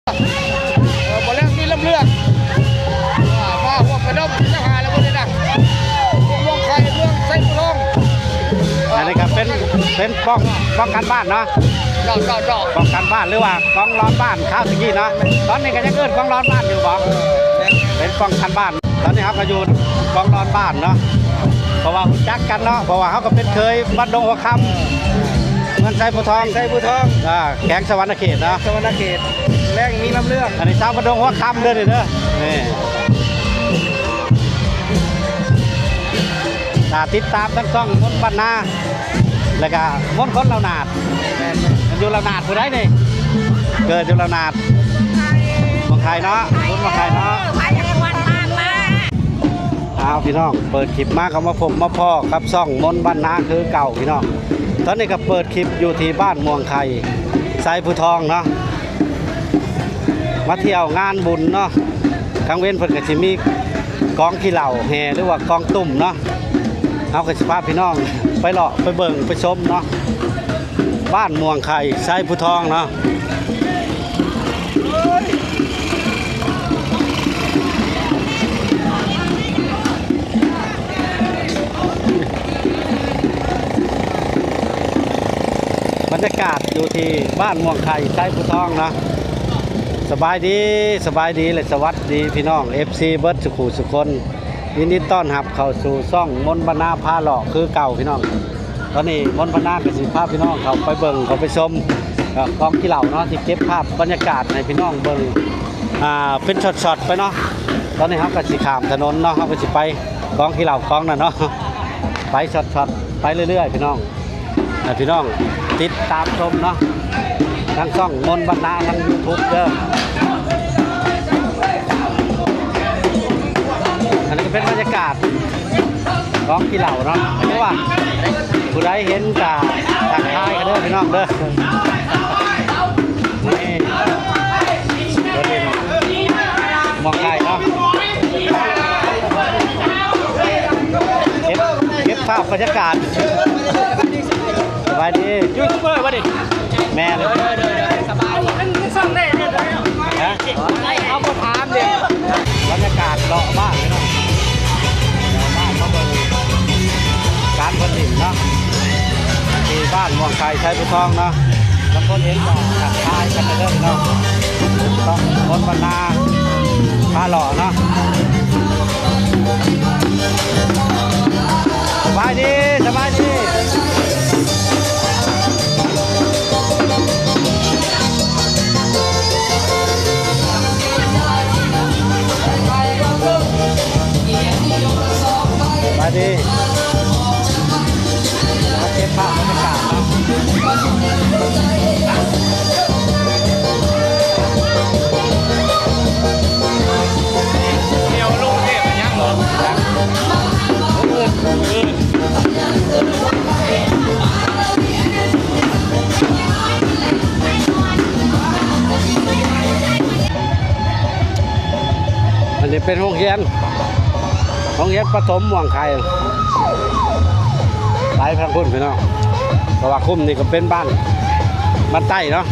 บ่เรื่องนี่ลำเลือกมาพวกกระดมจะหาแล้วพวกนี้นะพวกไข่เรื่องไส้ทองอันนี้ครับเป็นป้องกันบ้านเนาะเจาะป้องกันบ้านหรือว่ากองร้อนบ้านข้าวตะกี้เนาะตอนนี้ก็ยังเกิดกองร้อนบ้านอยู่บอกเป็นป้องกันบ้านตอนนี้เขาก็อยู่กองร้อนบ้านเนาะเพราะว่าจักกันเนาะเพราะว่าเขาก็เป็นเคยบ้านดงหัวคำเงินไส้ผู้ทองแข็งสวรรค์เขตนะสวรรค์เขตแรงมีลำเลือกอันนี้ชาวบ้านดงหัวคำเด้อนี่ติดตามทั้งช่องมนต์บรรณาแล้วก็มนต์คนเราหนาดมันอยู่เราหนาดผู้ใดนี่เกิดอยู่เราหนาดเมืองไทยเนาะรุ่นเมืองไทยเนาะเอาพี่น้องเปิดคลิปมาเขามาพบมาพ่อกับช่องมนต์บรรณาคือเก่าพี่น้องตอนนี้ก็เปิดคลิปอยู่ที่บ้านม่วงไข่ไซผู้ทองเนาะมาเที่ยวงานบุญเนาะกลางเว้นเพิ่นก็สิมีกองขี้เหล่าแห่หรือว่ากองตุ่มเนาะเอากระสิพาพี่น้องไปเลาะไปเบิ่งไปชมเนาะบ้านม่วงไข่ไซผู้ทองเนาะบรรยากาศอยู่ที่บ้านม่วงไข่ไซผู้ทองนะสบายดีเลยสวัสดีพี่น้อง FC เบิร์ดสุขุสุคนยินดีต้อนรับเข้าสู่ช่องมนต์บรรณาพาเลาะคือเก่าพี่น้องตอนนี้มนต์บรรณากับสิภาพพี่น้องเขาไปเบิ่งเขาไปชมกองขี้เหล่าเนาะที่เก็บภาพบรรยากาศให้พี่น้องเบิ่งเป็นช็อตๆไปเนาะตอนนี้เขาก็สิข้ามถนนเนาะเขาก็สิไปกองขี้เหล่ากองนั่นเนาะไปช็อตๆไปเรื่อยๆพี่น้องติดตามชมเนาะทั้งช่องมนต์บรรณาทั้ง YouTube เด้ออันนี้ก็เป็นบรรยากาศกองขี้เหล่าเนาะเพราะว่าผู้ใดเห็นจากท้ายกันเด้อพี่น้องเด้อนี่ตัวเด่นมองไก่เนาะเก็บภาพบรรยากาศสบายดียูทูบเบอร์วะดิแม่เลยสบายมันซ่อมได้เนี่ยฮะเอาไปถามเด็กบรรยากาศเลาะบ้านพี่น้องบ้านเขาเบิ่งการผลิตเนาะที่บ้านม่วงไข่ไซผู้ทองเนาะบางคนเห็นก็ทักทายกันเด้อเนาะต้องมนต์บรรณาพาหล่อเนาะสบายดีมาเก็บภาพบรรยากาศเนาะเดี๋ยวลูกเนี่ยมันยังหรออันนี้เป็นโรงเรียนประถมม่วงไข่หลายพันคนพี่น้องเพราะว่าคุ้มนี่ก็เป็นบ้านใต้เนาะ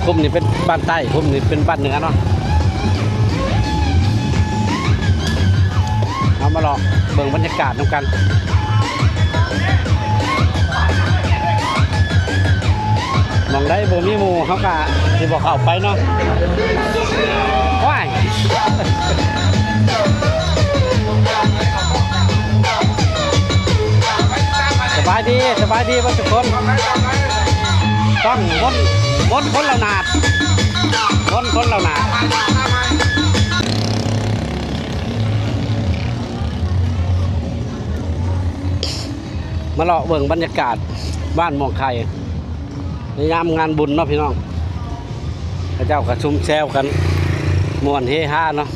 คุ้มนี่เป็นบ้านใต้คุ้มนี่เป็นบ้านเหนือเนาะเอามาลองเบิ่งบรรยากาศนำกันมองได้บ่มีหมู่เขากะที่บอกเข้าไปเนาะว้ายสบายดีว่าทุกคนต้องมนคนเราหนาดคนเราหนาดมาเลาะเบิ่งบรรยากาศบ้านม่วงไข่ในยามงานบุญเนาะพี่น้องพระเจ้ากระชุมแซวกันม่วนเฮฮาเนาะ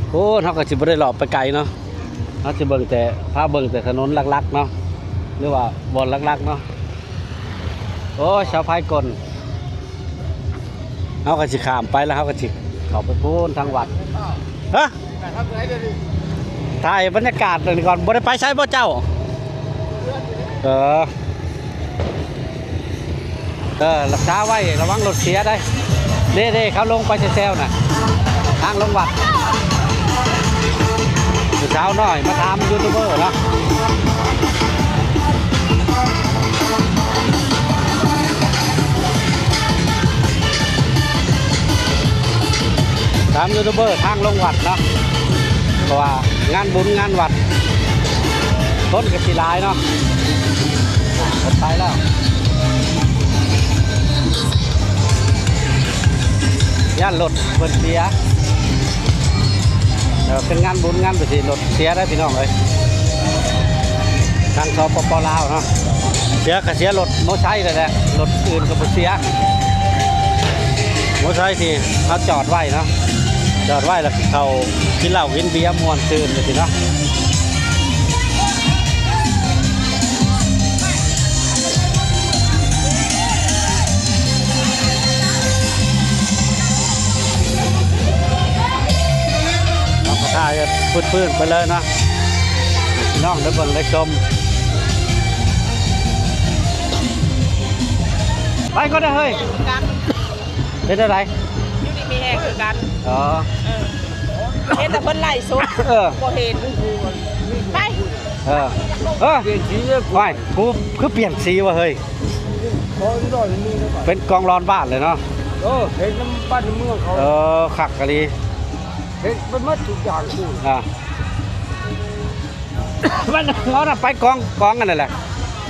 โอ้เขาก็สิบ่ได้หลอกไปไกลเนาะเขาสิเบิ่งแต่พาเบิ่งแต่ถนนลักๆเนาะหรือว่าบอนลักๆเนาะโอ้ชาวไผ่กลเขาก็สิข้ามไปแล้วเขาก็สิเข้าไปพูนทางวัดฮะถ่ายบรรยากาศก่อนบ่ได้ไปใช้บ่เจ้า รักษาไว้ระวังรถเสียได้เด้เขาลงไปแซวน่ะทางลงวัดเช้าหน่อยมาทำยูทูบเบอร์เนาะทำยูทูบเบอร์ทางลงวัดเนาะเพราะว่างานบุญงานวัดต้นกระสีลายเนาะหมดไปแล้วย่านรถเปิดเสียเป็นงานบุญงานประเพณีรถเสียได้พี่น้องเลยทางสปปลาวเนาะเสียก็เสียรถโมไซค์เลยแหละรถอื่นก็บ่เสียโมไซค์ที่เขาจอดไว้เนาะจอดไว้แล้วเขากินเหล้ากินเบียร์ม่วนซื่นเลยทีเนาะถ่ายพื้นไปเลยเนาะน้องได้เบิ่งได้ชมไปก็ได้เฮ้ยเป็นอะไรอยู่นี่มีแห้งคือกันอ๋อเห็นแต่เพิ่นไล่สุดบ่เห็นไปเปลี่ยนสีเลยไม่กูคือเปลี่ยนสีวะเฮ้ยเป็นกองร้อนบ้านเลยเนาะเห็นน้ำบ้านน้ำเมืองเขาขักกะลีเห็นมันมัดทุกอย่างกูมันเราน่ะไปกองกันนั่นแหละ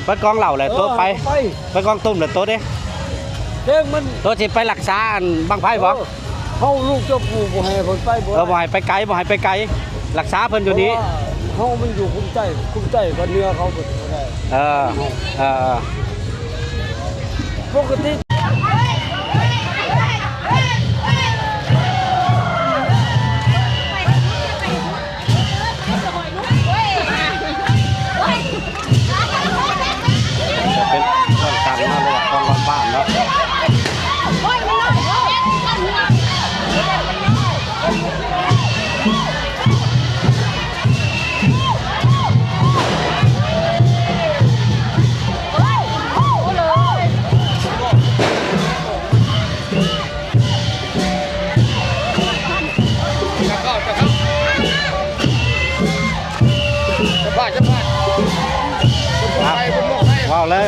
ไปกองเหล่าเลยโต๊ะไปกองตุ้มเลยโต๊ะดิเด้งมันโต๊ะที่ไปรักษาบังไพ่บ่เขาลูกเจ้าปู่บ่ให้เพิ่นไปบ่ให้ไปไกลบ่ให้ไปไกลรักษาเพิ่นอยู่นี้เขามันอยู่คุ้มใจกับเนื้อเขาบ่ได้ปกติบ้านเนาะ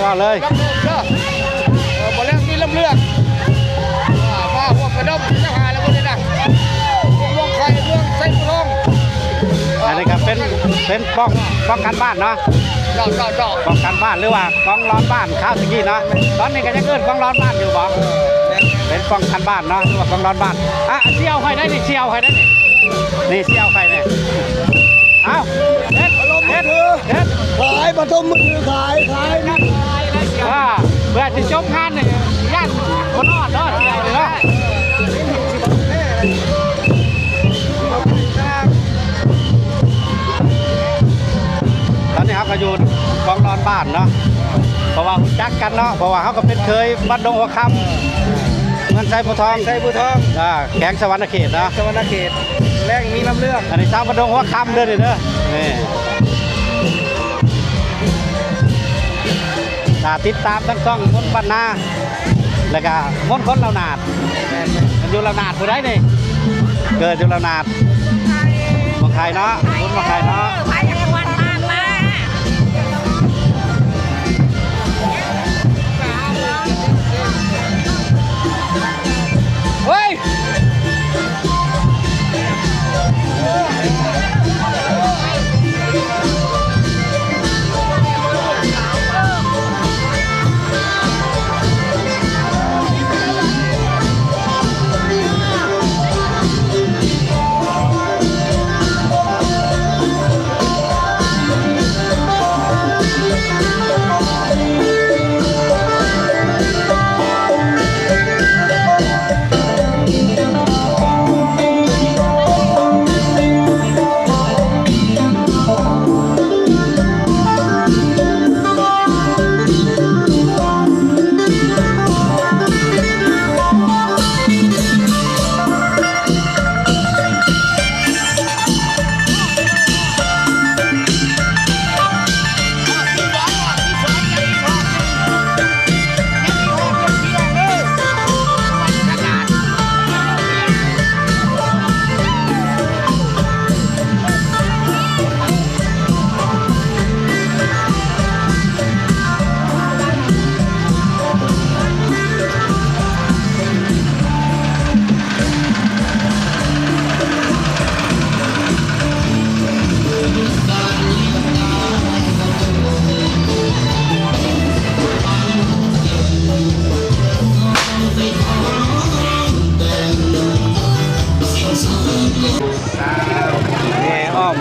ว่าเลยบ่เรื่องมีลำเลือกมาหัวกระดมเจ้าหาแล้วบ่ได้นะเมืองไข่เมืองไส้ทองอันนี้ก็เป็นป้องกันบ้านเนาะป้องกันบ้านหรือว่ากองร้อนบ้านข้าวตะกี้เนาะตอนนี้ก็ยังเกิดกองร้อนบ้านอยู่บ่เป็นป้องกันบ้านเนาะหรือว่ากองร้อนบ้านเชี่ยวใครได้นี่เชี่ยวใครได้นี่เชี่ยวใครเนี่ยเอ้าเฮ็ดขายมาต้มมือขายนะเพื่อจะจบงานเนี่ยย่านคนอดเนาะเนาะตอนนี้เขาก็อยู่กองนอนบ้านเนาะเพราะว่าจักกันเนาะเพราะว่าเขาก็เป็นเคยบ้านดงหัวคำเงินใส่ผู้ทองแข็งสวรรณเขตนะสวรรณเขตแรงมีลำเลือกอันนี้ชาวบ้านดงหัวคำเด้อนี่ติดตามทั้งช่องมนต์บรรณาแล้วก็มนต์คนเรานาดมันอยู่เรานาดผู้ใดนี่เกิดอยู่เรานาดเมืองไทยเนาะมนต์เมืองไทยเนาะเฮ้ย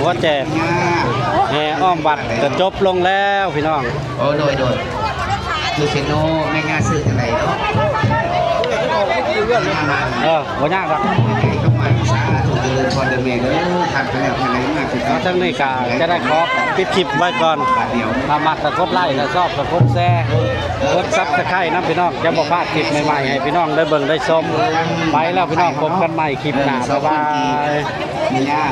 หัวแจกแห่อ้อมบัตรจะจบลงแล้วพี่น้อง โอ้โดยยูเซโนแม่งาซื้ออะไรเนาะ บ่ยากครับ เข้ามาสาธุเจริญพรเดินเมย์เด้อทำไปแล้วภายในมากคือ เอาทั้งนี้ก็จะได้ขอปิดคลิปไว้ก่อน เดียว ถ้ามักก็กดไลค์ถ้าชอบก็กดแชร์กดซับสไครต์นะพี่น้องจะบ่พลาดคลิปใหม่ๆให้พี่น้องได้เบิ่งได้ชมไปแล้วพี่น้องพบกันใหม่คลิปหน้าบ๊ายบาย มีญา